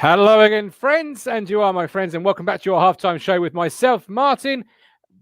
Hello again, friends, and you are my friends, and welcome back to your halftime show with myself, Martin,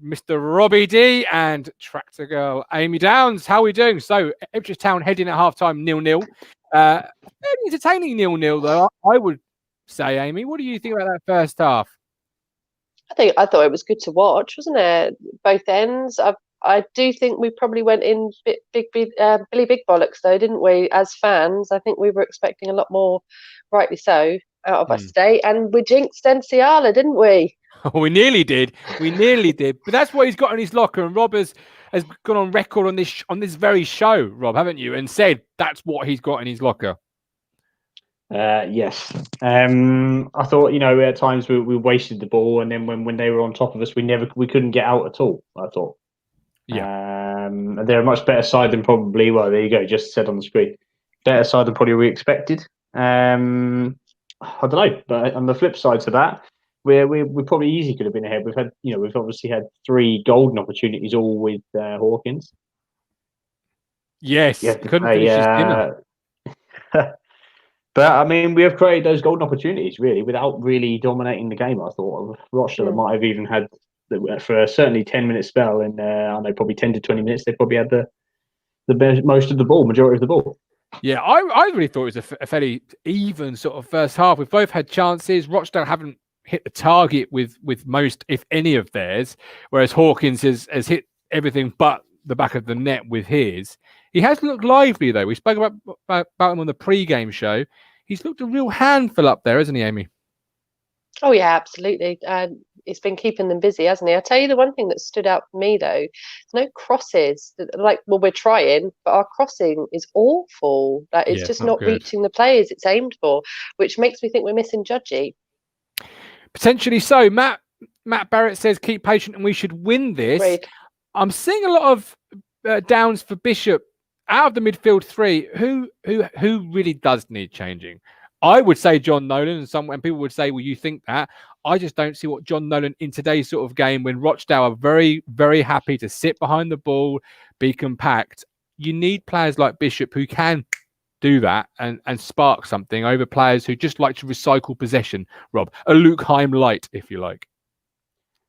Mr. Robbie D, and Tractor Girl Amy Downs. How are we doing? So, Ipswich Town heading at halftime 0-0. Very entertaining 0-0, though, I would say, Amy. What do you think about that first half? I thought it was good to watch, wasn't it? Both ends. I do think we probably went in Billy Big Bollocks, though, didn't we? As fans, I think we were expecting a lot more, rightly so, out of us today. And we jinxed Enciala, didn't we? We nearly did. But that's what he's got in his locker. And Rob has gone on record on this very show, Rob, haven't you? And said that's what he's got in his locker. Yes. I thought, at times we wasted the ball, and then when they were on top of us, we couldn't get out at all. I thought. Yeah. They're a much better side than probably. Well, there you go. Just said on the screen, better side than probably we expected. I don't know, but on the flip side to that, we probably easily could have been ahead. We've obviously had 3 golden opportunities, all with Hawkins. Yes, couldn't finish his dinner. But I mean, we have created those golden opportunities really without really dominating the game. I thought Rochdale might have even had for a certainly 10-minute spell, and I know probably 10 to 20 minutes. They probably had the most of the ball, majority of the ball. Yeah, I really thought it was a fairly even sort of first half. We've both had chances. Rochdale haven't hit the target with most, if any, of theirs, whereas Hawkins has hit everything but the back of the net with his. He has looked lively, though. We spoke about him on the pre-game show. He's looked a real handful up there, hasn't he, Amy? Oh, yeah, absolutely. It's been keeping them busy, hasn't he? I'll tell you the one thing that stood out for me, though, no crosses. We're trying, but our crossing is awful. It's just not reaching the players it's aimed for, which makes me think we're missing Judgy. Potentially so. Matt Barrett says, keep patient and we should win this. Great. I'm seeing a lot of downs for Bishop out of the midfield 3. Who really does need changing? I would say John Nolan, and people would say, well, you think that. I just don't see what John Nolan in today's sort of game, when Rochdale are very, very happy to sit behind the ball, be compact. You need players like Bishop who can do that and spark something over players who just like to recycle possession, Rob. A Luke Heim light, if you like.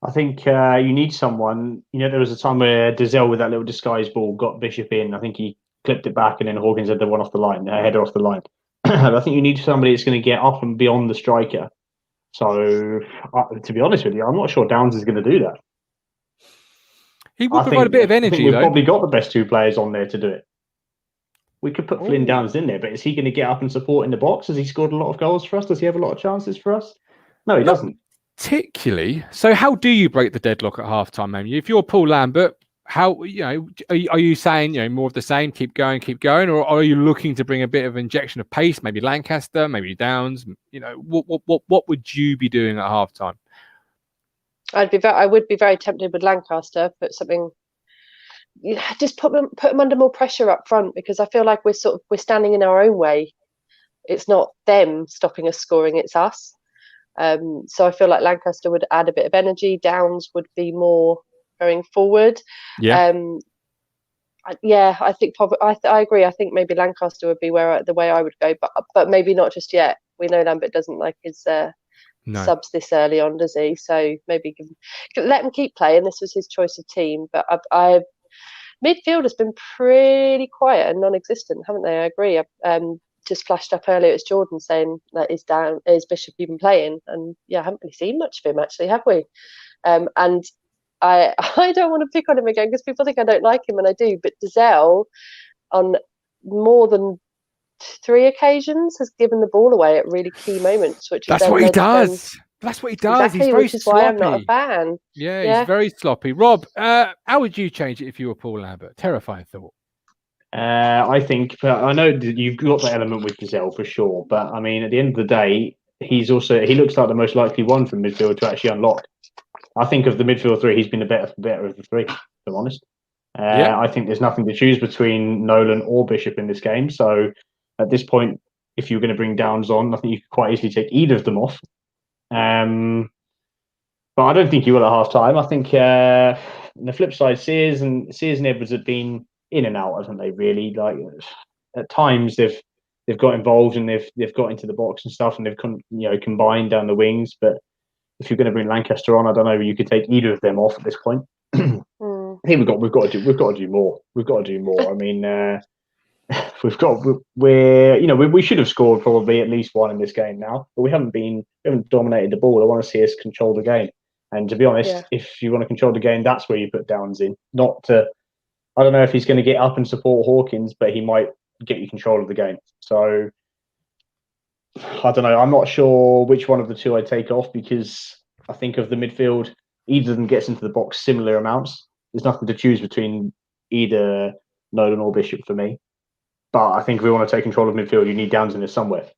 I think you need someone. There was a time where Dazelle with that little disguise ball got Bishop in. I think he clipped it back, and then Hawkins had the one off the line, header off the line. I think you need somebody that's going to get up and beyond the striker. So, to be honest with you, I'm not sure Downs is going to do that. He would provide a bit of energy, we've probably got the best 2 players on there to do it. We could put Flynn Downs in there, but is he going to get up and support in the box? Has he scored a lot of goals for us? Does he have a lot of chances for us? No, he doesn't. Particularly. So how do you break the deadlock at halftime, Amy? If you're Paul Lambert, how are you saying more of the same, keep going, or are you looking to bring a bit of injection of pace? Maybe Lancaster, maybe Downs. What would you be doing at halftime? I would be very tempted with Lancaster. Put something. Just put them under more pressure up front, because I feel like we're standing in our own way. It's not them stopping us scoring; it's us. So I feel like Lancaster would add a bit of energy. Downs would be more going forward. Yeah. I think I agree. I think maybe Lancaster would be the way I would go, but maybe not just yet. We know Lambert doesn't like his subs this early on, does he? So maybe let him keep playing. This was his choice of team, but midfield has been pretty quiet and non-existent, haven't they? I agree. Just flashed up earlier, it's Jordan saying that is Bishop even playing? And I haven't really seen much of him, actually, have we? And I don't want to pick on him again because people think I don't like him, and I do. But Dazelle, on more than 3 occasions, has given the ball away at really key moments. That's what he does. That's what he does. Exactly, he's very which is sloppy. why I'm not a fan. Yeah, he's very sloppy. Rob, how would you change it if you were Paul Lambert? Terrifying thought. I think, I know you've got that element with Dazelle for sure, but I mean, at the end of the day, he looks like the most likely one from midfield to actually unlock. I think of the midfield 3, he's been the better of the 3, if I'm honest. I think there's nothing to choose between Nolan or Bishop in this game. So at this point, if you're going to bring Downs on, I think you could quite easily take either of them off. But I don't think you will at half time. I think on the flip side, Sears and Edwards have been in and out, haven't they? Really, like at times they've they've got involved and they've got into the box and stuff, and they've combined down the wings. But if you're going to bring Lancaster on, I don't know. You could take either of them off at this point. I think we've got to do more. We've got to do more. I mean, we should have scored probably at least one in this game now, but we haven't dominated the ball. I want to see us control the game. And to be honest, if you want to control the game, that's where you put Downs in. Not to, I don't know if he's going to get up and support Hawkins, but he might get you control of the game. So I don't know. I'm not sure which one of the two I take off, because I think of the midfield, either of them gets into the box similar amounts. There's nothing to choose between either Nolan or Bishop for me. But I think if we want to take control of midfield, you need Downs in there somewhere.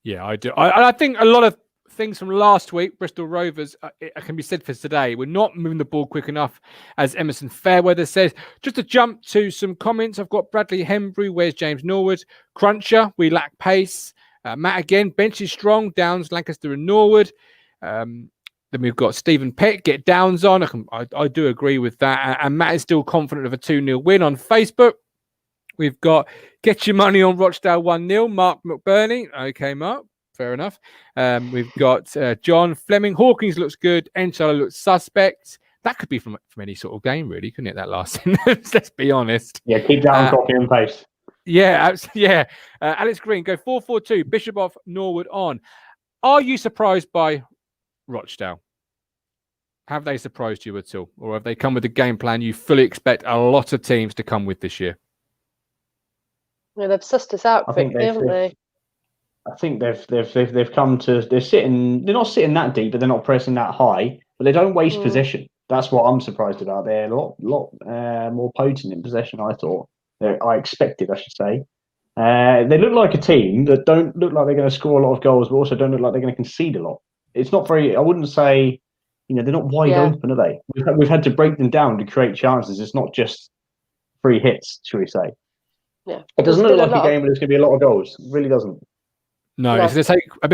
Yeah, I do. I think a lot of things from last week, Bristol Rovers, it can be said for today. We're not moving the ball quick enough, as Emerson Fairweather says. Just to jump to some comments, I've got Bradley Hembrew, where's James Norwood? Cruncher, we lack pace. Matt again, bench is strong. Downs, Lancaster and Norwood. Then we've got Stephen Peck, get Downs on. I do agree with that. And Matt is still confident of a 2-0 win on Facebook. We've got Get Your Money on Rochdale 1-0. Mark McBurney. Okay, Mark. Fair enough. We've got John Fleming. Hawkins looks good. Enchalo looks suspect. That could be from any sort of game, really, couldn't it? That last sentence. Let's be honest. Yeah, keep down, copy and paste. Yeah, yeah. Alex Green, go 4-4-2. Bishop off, Norwood on. Are you surprised by Rochdale? Have they surprised you at all? Or have they come with a game plan you fully expect a lot of teams to come with this year? Yeah, they've sussed us out quickly, haven't they? I think they've come to, they're not sitting that deep, but they're not pressing that high, but they don't waste possession. That's what I'm surprised about. They're a lot more potent in possession, I thought. I expected, I should say. They look like a team that don't look like they're going to score a lot of goals, but also don't look like they're going to concede a lot. It's not very, I wouldn't say, they're not wide open, are they? We've had to break them down to create chances. It's not just free hits, should we say. Yeah. It doesn't look like a game where there's going to be a lot of goals. It really doesn't. No, it's going to take a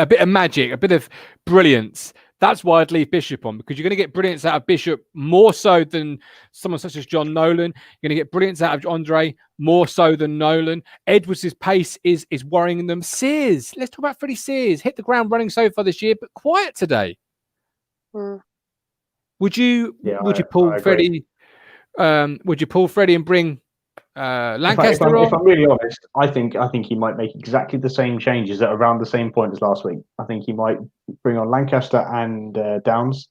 bit of magic, a bit of brilliance. That's why I'd leave Bishop on, because you're going to get brilliance out of Bishop more so than someone such as John Nolan. You're going to get brilliance out of Andre more so than Nolan. Edwards' pace is worrying them. Sears, let's talk about Freddie Sears. Hit the ground running so far this year, but quiet today. Would you pull Freddie? Would you pull Freddie and bring Lancaster on? If I'm really honest, I think he might make exactly the same changes at around the same point as last week. I think he might bring on Lancaster and Downs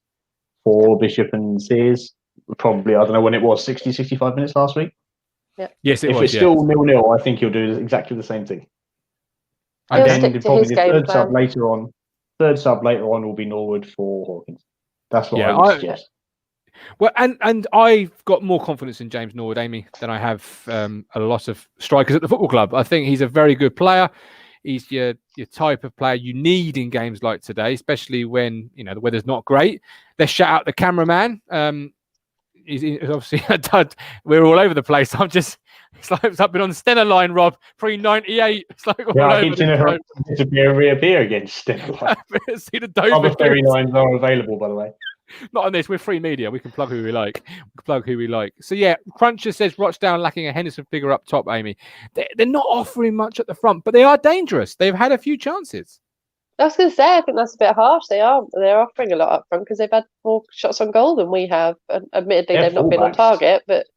for Bishop and Sears. Probably, I don't know when it was, 60, 65 minutes last week. Yeah. Yes, if it's still 0-0, I think he'll do exactly the same thing. And then probably the third sub later on will be Norwood for Hawkins. That's what I would suggest. Well, and I've got more confidence in James Norwood, Amy, than I have a lot of strikers at the football club. I think he's a very good player. He's your type of player you need in games like today, especially when the weather's not great. Let's shout out the cameraman. He's obviously a dud. We're all over the place. I've been on the Stena line, Rob, pre-98. It's like I keep seeing her disappear and reappear again. Stena line. See the Dover other ferry lines are available, by the way. Not on this. We're free media. We can plug who we like. So yeah, Cruncher says Rochdale lacking a Henderson figure up top, Amy. They're not offering much at the front, but they are dangerous. They've had a few chances. I was going to say, I think that's a bit harsh. They're offering a lot up front because they've had more shots on goal than we have. And admittedly, they've not been on target, but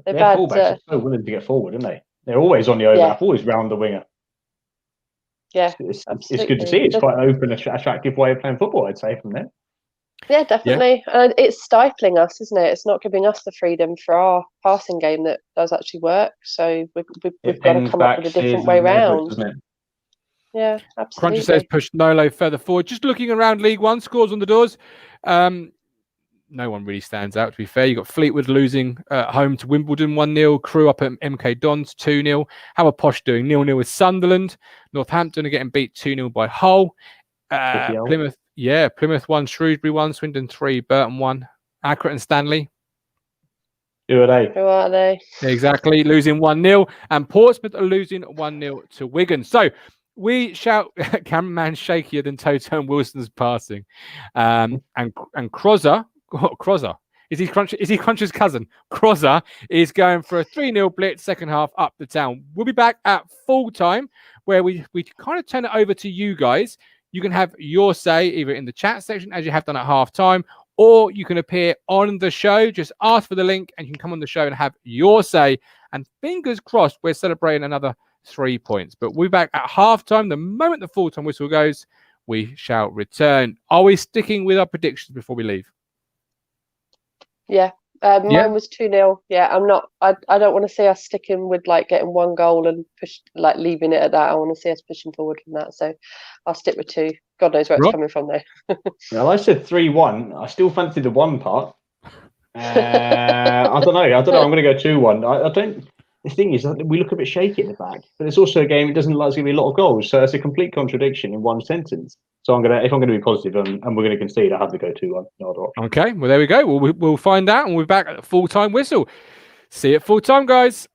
they've had. Fullbacks are so willing to get forward, aren't they? They're always on the overlap, always round the winger. Yeah, it's good to see. It's quite an open, attractive way of playing football, I'd say, from there. Yeah, definitely. Yeah. And it's stifling us, isn't it? It's not giving us the freedom for our passing game that does actually work. So we've got to come up with a different way round. Yeah, absolutely. Cruncher says push Nolo further forward. Just looking around League One, scores on the doors. No one really stands out, to be fair. You've got Fleetwood losing home to Wimbledon 1-0. Crew up at MK Dons 2-0. How are Posh doing? 0-0 with Sunderland. Northampton are getting beat 2-0 by Hull. Plymouth 1, Shrewsbury 1, Swindon 3, Burton 1. Accrington and Stanley. Who are they? Exactly. Losing 1-0. And Portsmouth are losing 1-0 to Wigan. So we shout cameraman shakier than Toto and Wilson's passing. And Crozza Is he Cruncher's cousin? Crozza is going for a 3-0 blitz, second half up the Town. We'll be back at full time, where we kind of turn it over to you guys. You can have your say either in the chat section, as you have done at half time, or you can appear on the show. Just ask for the link and you can come on the show and have your say. And fingers crossed, we're celebrating another 3 points. But we'll be back at half time. The moment the full time whistle goes, we shall return. Are we sticking with our predictions before we leave? Yeah. Mine was 2-0. Yeah, I'm not. I don't want to see us sticking with like getting 1 goal and push, like leaving it at that. I want to see us pushing forward from that. So I'll stick with 2. God knows where it's coming from though. Well, I said 3-1. I still fancy the 1 part. I don't know. I'm going to go 2-1. I don't. The thing is, we look a bit shaky at the back, but it's also a game. It doesn't like it's going to be a lot of goals, so it's a complete contradiction in one sentence. So if I'm going to be positive and we're going to concede, I have to go 2-1. No other option. Okay, well there we go. We'll find out, and we'll be back at the full time whistle. See you at full time, guys.